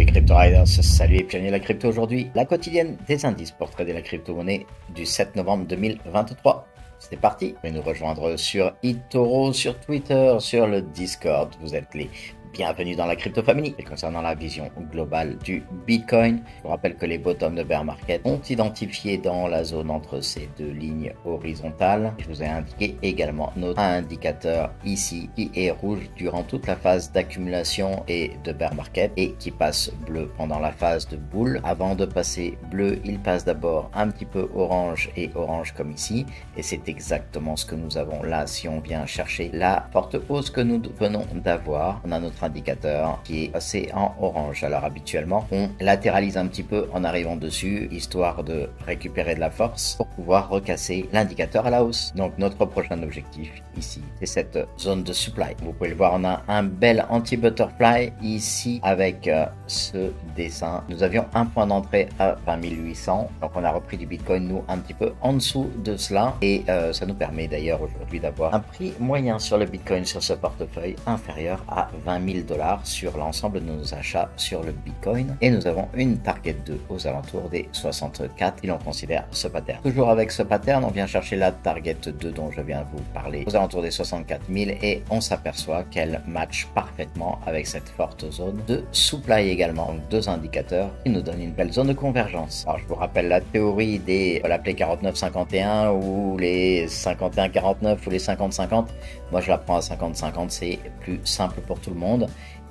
Crypto Riders, salut les pionniers de la crypto. Aujourd'hui, la quotidienne des indices pour trader la crypto-monnaie du 7 novembre 2023. C'est parti. Vous pouvez nous rejoindre sur eToro, sur Twitter, sur le Discord. Vous êtes les bienvenus dans la Crypto Family. Et concernant la vision globale du Bitcoin, je vous rappelle que les bottoms de bear market sont identifiés dans la zone entre ces deux lignes horizontales. Je vous ai indiqué également notre indicateur ici qui est rouge durant toute la phase d'accumulation et de bear market et qui passe bleu pendant la phase de bull. Avant de passer bleu, il passe d'abord un petit peu orange et orange comme ici. Et c'est exactement ce que nous avons là si on vient chercher la forte hausse que nous venons d'avoir. On a notre indicateur qui est passé en orange. Alors habituellement, on latéralise un petit peu en arrivant dessus, histoire de récupérer de la force pour pouvoir recasser l'indicateur à la hausse. Donc notre prochain objectif ici, c'est cette zone de supply. Vous pouvez le voir, on a un bel anti-butterfly ici avec ce dessin. Nous avions un point d'entrée à 20 800. Donc on a repris du Bitcoin, nous, un petit peu en dessous de cela. Et ça nous permet d'ailleurs aujourd'hui d'avoir un prix moyen sur le Bitcoin sur ce portefeuille inférieur à 20 000 $, sur l'ensemble de nos achats sur le Bitcoin, et nous avons une target 2 aux alentours des 64 si l'on considère ce pattern. Toujours avec ce pattern, on vient chercher la target 2 dont je viens vous parler aux alentours des 64 000 et on s'aperçoit qu'elle match parfaitement avec cette forte zone de supply également. Donc deux indicateurs qui nous donnent une belle zone de convergence. Alors je vous rappelle la théorie des, on va l'appeler 49-51 ou les 51-49 ou les 50-50. Moi je la prends à 50-50, c'est plus simple pour tout le monde.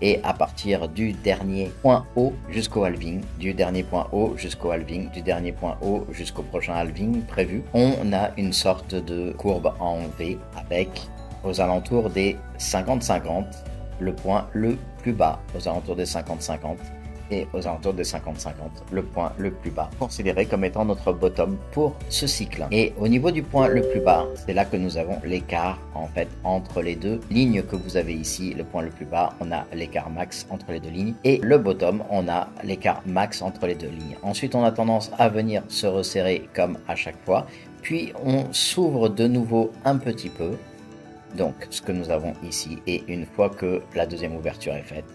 Et à partir du dernier point haut jusqu'au halving, du dernier point haut jusqu'au halving, du dernier point haut jusqu'au prochain halving prévu, on a une sorte de courbe en V avec aux alentours des 50-50 le point le plus bas, aux alentours des 50-50 et aux alentours des 50-50 le point le plus bas, considéré comme étant notre bottom pour ce cycle. Et au niveau du point le plus bas, c'est là que nous avons l'écart en fait entre les deux lignes que vous avez ici. Le point le plus bas, on a l'écart max entre les deux lignes, et le bottom, on a l'écart max entre les deux lignes. Ensuite, on a tendance à venir se resserrer comme à chaque fois, puis on s'ouvre de nouveau un petit peu. Donc ce que nous avons ici, et une fois que la deuxième ouverture est faite,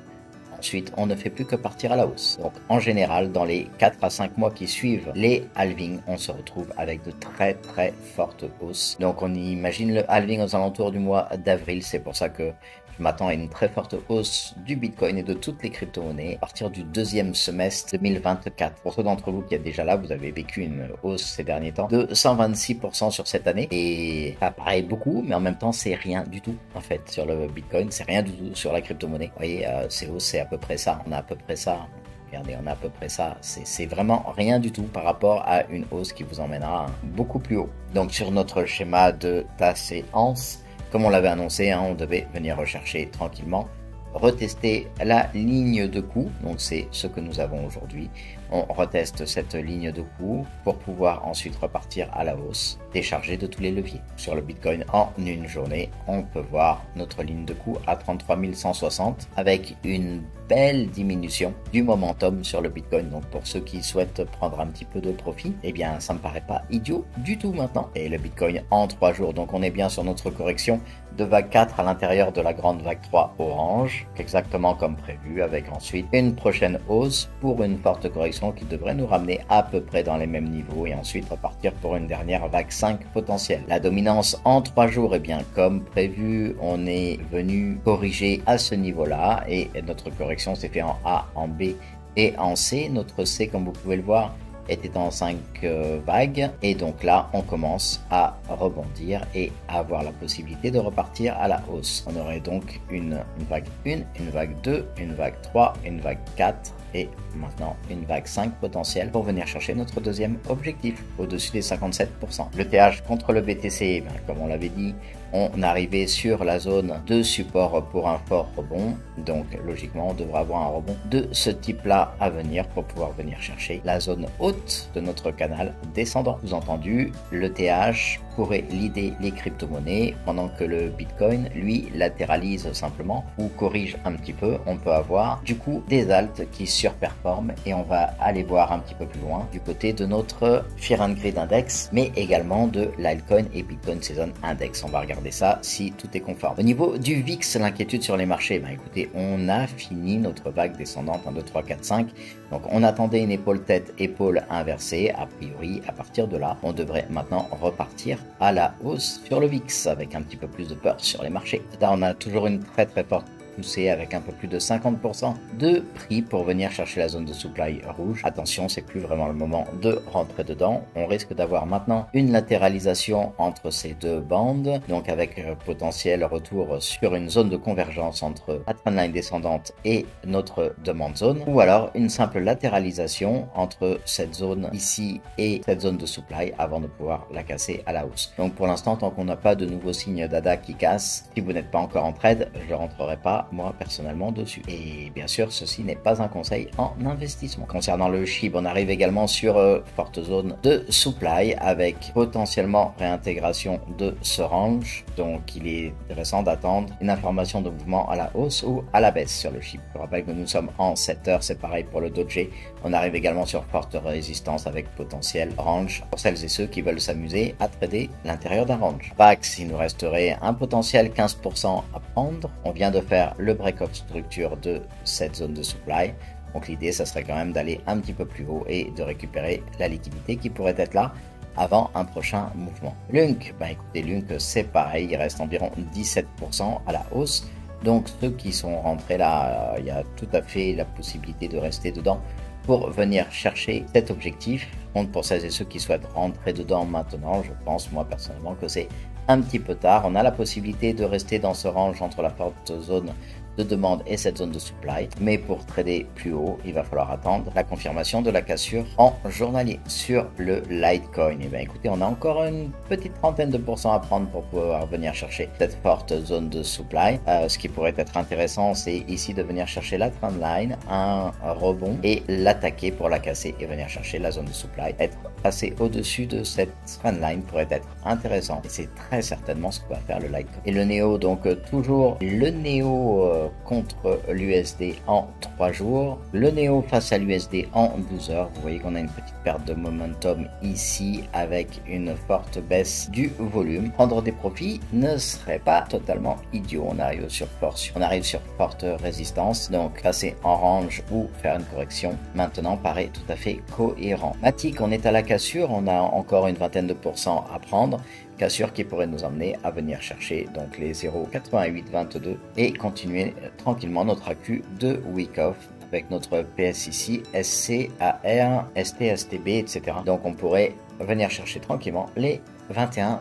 ensuite, on ne fait plus que partir à la hausse. Donc, en général, dans les 4 à 5 mois qui suivent les halvings, on se retrouve avec de très très fortes hausses. Donc, on imagine le halving aux alentours du mois d'avril. C'est pour ça que je m'attends à une très forte hausse du Bitcoin et de toutes les crypto-monnaies à partir du deuxième semestre 2024. Pour ceux d'entre vous qui êtes déjà là, vous avez vécu une hausse ces derniers temps de 126% sur cette année. Et ça paraît beaucoup, mais en même temps, c'est rien du tout, en fait, sur le Bitcoin. C'est rien du tout sur la crypto-monnaie. Vous voyez, ces hausses, c'est à peu près ça. On a à peu près ça. Regardez, on a à peu près ça. C'est vraiment rien du tout par rapport à une hausse qui vous emmènera beaucoup plus haut. Donc, sur notre schéma de ta séance, comme on l'avait annoncé, on devait venir rechercher tranquillement, retester la ligne de coup. Donc c'est ce que nous avons aujourd'hui. On reteste cette ligne de coup pour pouvoir ensuite repartir à la hausse, décharger de tous les leviers. Sur le Bitcoin, en une journée, on peut voir notre ligne de coup à 33 160 avec une belle diminution du momentum sur le Bitcoin. Donc pour ceux qui souhaitent prendre un petit peu de profit, eh bien ça me paraît pas idiot du tout maintenant. Et le Bitcoin en 3 jours, donc on est bien sur notre correction de vague 4 à l'intérieur de la grande vague 3 orange, exactement comme prévu, avec ensuite une prochaine hausse pour une forte correction qui devrait nous ramener à peu près dans les mêmes niveaux et ensuite repartir pour une dernière vague 5 potentielle. La dominance en 3 jours, eh bien comme prévu, on est venu corriger à ce niveau-là et notre correction s'est fait en A, en B et en C. Notre C, comme vous pouvez le voir, était en 5 vagues, et donc là on commence à rebondir et à avoir la possibilité de repartir à la hausse. On aurait donc une vague 1, une vague 2, une vague 3, une vague 4 et maintenant une vague 5 potentielle pour venir chercher notre deuxième objectif au-dessus des 57%. Le TH contre le BTC, comme on l'avait dit, on arrivait sur la zone de support pour un fort rebond, donc logiquement on devra avoir un rebond de ce type là à venir pour pouvoir venir chercher la zone haute de notre canal descendant. Sous-entendu, le TH pourrait leader les crypto-monnaies pendant que le Bitcoin lui latéralise simplement ou corrige un petit peu. On peut avoir du coup des alts qui surperforment et on va aller voir un petit peu plus loin du côté de notre Fear and Greed Index, mais également de l'altcoin et Bitcoin Season Index. On va regarder garder ça si tout est conforme. Au niveau du VIX, l'inquiétude sur les marchés, écoutez, on a fini notre vague descendante 1, 2, 3, 4, 5. Donc on attendait une épaule tête, épaule inversée. A priori, à partir de là, on devrait maintenant repartir à la hausse sur le VIX avec un petit peu plus de peur sur les marchés. Là, on a toujours une très forte poussée avec un peu plus de 50% de prix pour venir chercher la zone de supply rouge. Attention, c'est plus vraiment le moment de rentrer dedans. On risque d'avoir maintenant une latéralisation entre ces deux bandes, donc avec potentiel retour sur une zone de convergence entre la trendline descendante et notre demande zone, ou alors une simple latéralisation entre cette zone ici et cette zone de supply avant de pouvoir la casser à la hausse. Donc pour l'instant, tant qu'on n'a pas de nouveaux signes d'ADA qui cassent, si vous n'êtes pas encore en trade, je ne rentrerai pas moi personnellement dessus. Et bien sûr, ceci n'est pas un conseil en investissement. Concernant le SHIB, on arrive également sur forte zone de supply avec potentiellement réintégration de ce range. Donc il est intéressant d'attendre une information de mouvement à la hausse ou à la baisse sur le SHIB. Je rappelle que nous sommes en 7 heures, c'est pareil pour le Doge. On arrive également sur forte résistance avec potentiel range pour celles et ceux qui veulent s'amuser à trader l'intérieur d'un range. PAX, il nous resterait un potentiel 15% à prendre. On vient de faire le break-off structure de cette zone de supply. Donc l'idée, ça serait quand même d'aller un petit peu plus haut et de récupérer la liquidité qui pourrait être là avant un prochain mouvement. Lunk, écoutez, Lunk c'est pareil, il reste environ 17% à la hausse. Donc ceux qui sont rentrés là, il y a tout à fait la possibilité de rester dedans pour venir chercher cet objectif. Compte pour celles et ceux qui souhaitent rentrer dedans maintenant, je pense moi personnellement que c'est un petit peu tard. On a la possibilité de rester dans ce range entre la forte zone de demande et cette zone de supply, mais pour trader plus haut, il va falloir attendre la confirmation de la cassure en journalier. Sur le Litecoin, écoutez, on a encore une petite trentaine de pourcents à prendre pour pouvoir venir chercher cette forte zone de supply. Ce qui pourrait être intéressant, c'est ici de venir chercher la trendline, un rebond et l'attaquer pour la casser et venir chercher la zone de supply. Être passé au-dessus de cette trendline pourrait être intéressant et c'est très certainement ce que va faire le Litecoin. Et le Neo, donc toujours le Neo contre l'USD en 3 jours, le Neo face à l'USD en 12 heures. Vous voyez qu'on a une petite perte de momentum ici avec une forte baisse du volume. Prendre des profits ne serait pas totalement idiot. On arrive sur forte résistance, donc passer en range ou faire une correction maintenant paraît tout à fait cohérent. Matic, on est à la cassure, on a encore une vingtaine de pourcents à prendre. Cassure qui pourrait nous emmener à venir chercher donc les 0,8822 et continuer tranquillement notre accu de week off avec notre PSIC, SC, AR, ST, STB, etc. Donc on pourrait venir chercher tranquillement les 21%.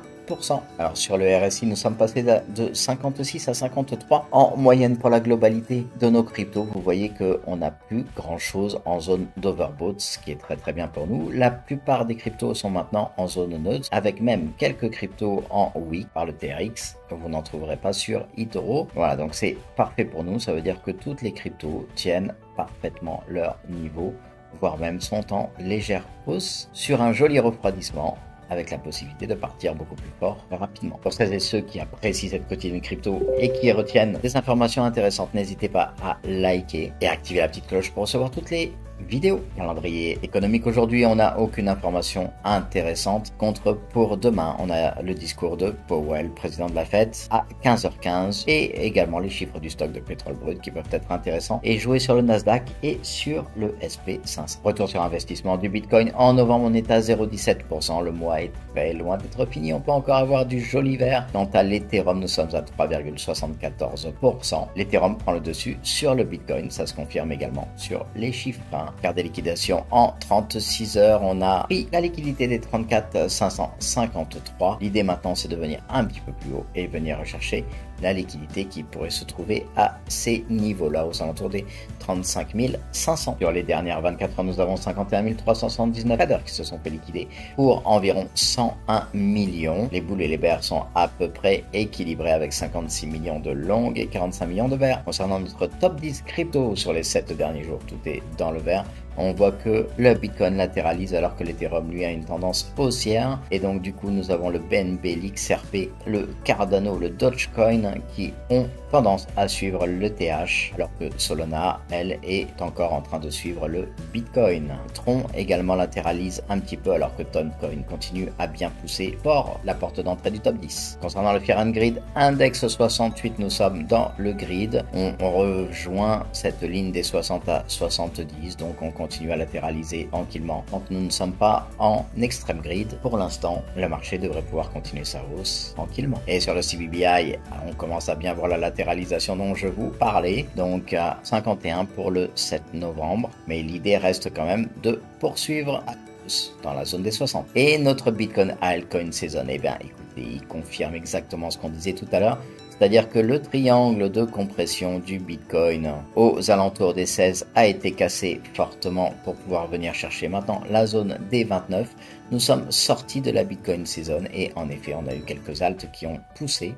Alors sur le RSI, nous sommes passés de 56 à 53 en moyenne pour la globalité de nos cryptos. Vous voyez qu'on n'a plus grand chose en zone d'overbought, ce qui est très bien pour nous. La plupart des cryptos sont maintenant en zone neutre, avec même quelques cryptos en week par le TRX. Vous n'en trouverez pas sur eToro. Voilà, donc c'est parfait pour nous. Ça veut dire que toutes les cryptos tiennent parfaitement leur niveau, voire même sont en légère hausse sur un joli refroidissement, avec la possibilité de partir beaucoup plus fort rapidement. Pour celles et ceux qui apprécient cette quotidienne crypto et qui retiennent des informations intéressantes, n'hésitez pas à liker et activer la petite cloche pour recevoir toutes les vidéos. Calendrier économique aujourd'hui, on n'a aucune information intéressante. Contre pour demain, on a le discours de Powell, président de la Fed, à 15h15 et également les chiffres du stock de pétrole brut qui peuvent être intéressants et jouer sur le Nasdaq et sur le SP500. Retour sur investissement du Bitcoin. En novembre, on est à 0,17%. Le mois est très loin d'être fini. On peut encore avoir du joli vert. Quant à l'Ethereum, nous sommes à 3,74%. L'Ethereum prend le dessus sur le Bitcoin. Ça se confirme également sur les chiffres. Quart des liquidations en 36 heures, on a pris la liquidité des 34 553. L'idée maintenant, c'est de venir un petit peu plus haut et venir rechercher la liquidité qui pourrait se trouver à ces niveaux-là, aux alentours des 35 500. Sur les dernières 24 heures, nous avons 51 379 traders qui se sont fait liquider pour environ 101 millions. Les boules et les bears sont à peu près équilibrés avec 56 millions de longues et 45 millions de bears. Concernant notre top 10 crypto sur les 7 derniers jours, tout est dans le vert. On voit que le Bitcoin latéralise alors que l'Ethereum lui a une tendance haussière et donc du coup nous avons le BNB, l'XRP, le Cardano, le Dogecoin qui ont tendance à suivre le TH, alors que Solana, elle, est encore en train de suivre le Bitcoin. Tron également latéralise un petit peu, alors que Toncoin continue à bien pousser fort la porte d'entrée du top 10. Concernant le Fear and Greed, index 68, nous sommes dans le grid. On rejoint cette ligne des 60 à 70, donc on continue à latéraliser tranquillement. Donc nous ne sommes pas en extrême grid. Pour l'instant, le marché devrait pouvoir continuer sa hausse tranquillement. Et sur le CBBI, on commence à bien voir la latéralisation dont je vous parlais, donc à 51 pour le 7 novembre. Mais l'idée reste quand même de poursuivre à tous dans la zone des 60. Et notre Bitcoin Altcoin Season, eh bien écoutez, il confirme exactement ce qu'on disait tout à l'heure. C'est-à-dire que le triangle de compression du Bitcoin aux alentours des 16 a été cassé fortement pour pouvoir venir chercher maintenant la zone des 29. Nous sommes sortis de la Bitcoin Season et en effet on a eu quelques altes qui ont poussé.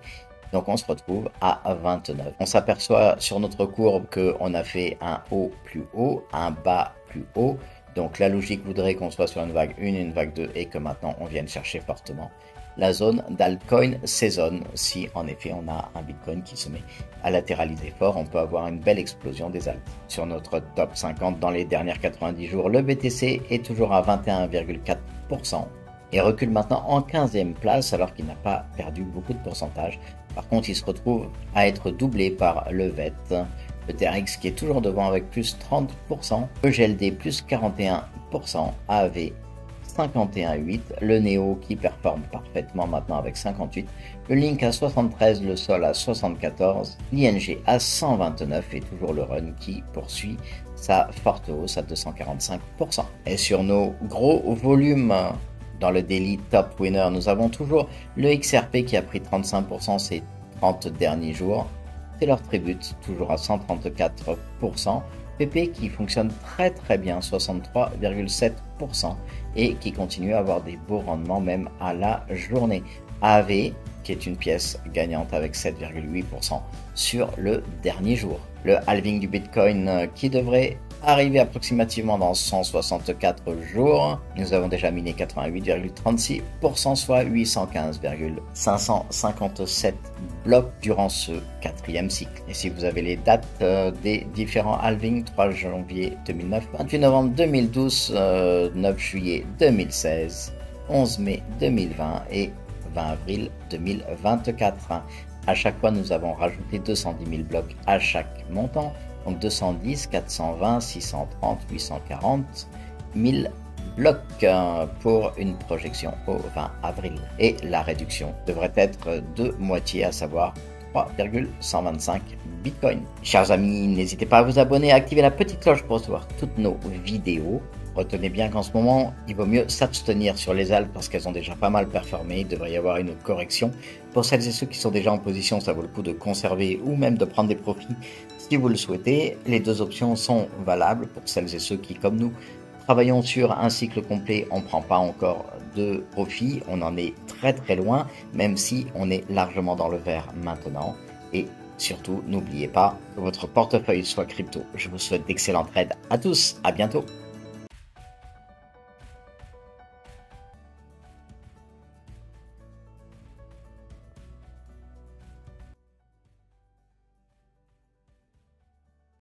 Donc on se retrouve à 29. On s'aperçoit sur notre courbe qu'on a fait un haut plus haut, un bas plus haut. Donc la logique voudrait qu'on soit sur une vague 1, une vague 2 et que maintenant on vienne chercher fortement la zone d'altcoin saison. Si en effet on a un Bitcoin qui se met à latéraliser fort, on peut avoir une belle explosion des altes. Sur notre top 50 dans les dernières 90 jours, le BTC est toujours à 21,4% et recule maintenant en 15e place alors qu'il n'a pas perdu beaucoup de pourcentage. Par contre, il se retrouve à être doublé par le VET, le TRX qui est toujours devant avec plus 30%, le GLD plus 41%, AAV 51,8, le Neo qui performe parfaitement maintenant avec 58, le Link à 73, le Sol à 74, l'ING à 129 et toujours le Run qui poursuit sa forte hausse à 245%. Et sur nos gros volumes dans le Daily Top Winner, nous avons toujours le XRP qui a pris 35% ces 30 derniers jours, Taylor Tribute toujours à 134%, PP qui fonctionne très bien, 63,7% et qui continue à avoir des beaux rendements même à la journée. AV qui est une pièce gagnante avec 7,8% sur le dernier jour. Le halving du Bitcoin qui devrait arriver approximativement dans 164 jours. Nous avons déjà miné 88,36%, soit 815,557 blocs durant ce quatrième cycle. Et si vous avez les dates des différents halvings, 3 janvier 2009, 28 novembre 2012, 9 juillet 2016, 11 mai 2020 et 20 avril 2024. À chaque fois, nous avons rajouté 210 000 blocs à chaque montant. Donc 210, 420, 630, 840 000 blocs pour une projection au 20 avril. Et la réduction devrait être de moitié, à savoir 3,125 Bitcoin. Chers amis, n'hésitez pas à vous abonner et à activer la petite cloche pour recevoir toutes nos vidéos. Retenez bien qu'en ce moment, il vaut mieux s'abstenir sur les alts parce qu'elles ont déjà pas mal performé. Il devrait y avoir une correction. Pour celles et ceux qui sont déjà en position, ça vaut le coup de conserver ou même de prendre des profits si vous le souhaitez. Les deux options sont valables pour celles et ceux qui, comme nous, travaillons sur un cycle complet. On ne prend pas encore de profit. On en est très loin, même si on est largement dans le vert maintenant. Et surtout, n'oubliez pas que votre portefeuille soit crypto. Je vous souhaite d'excellents trades à tous. À bientôt.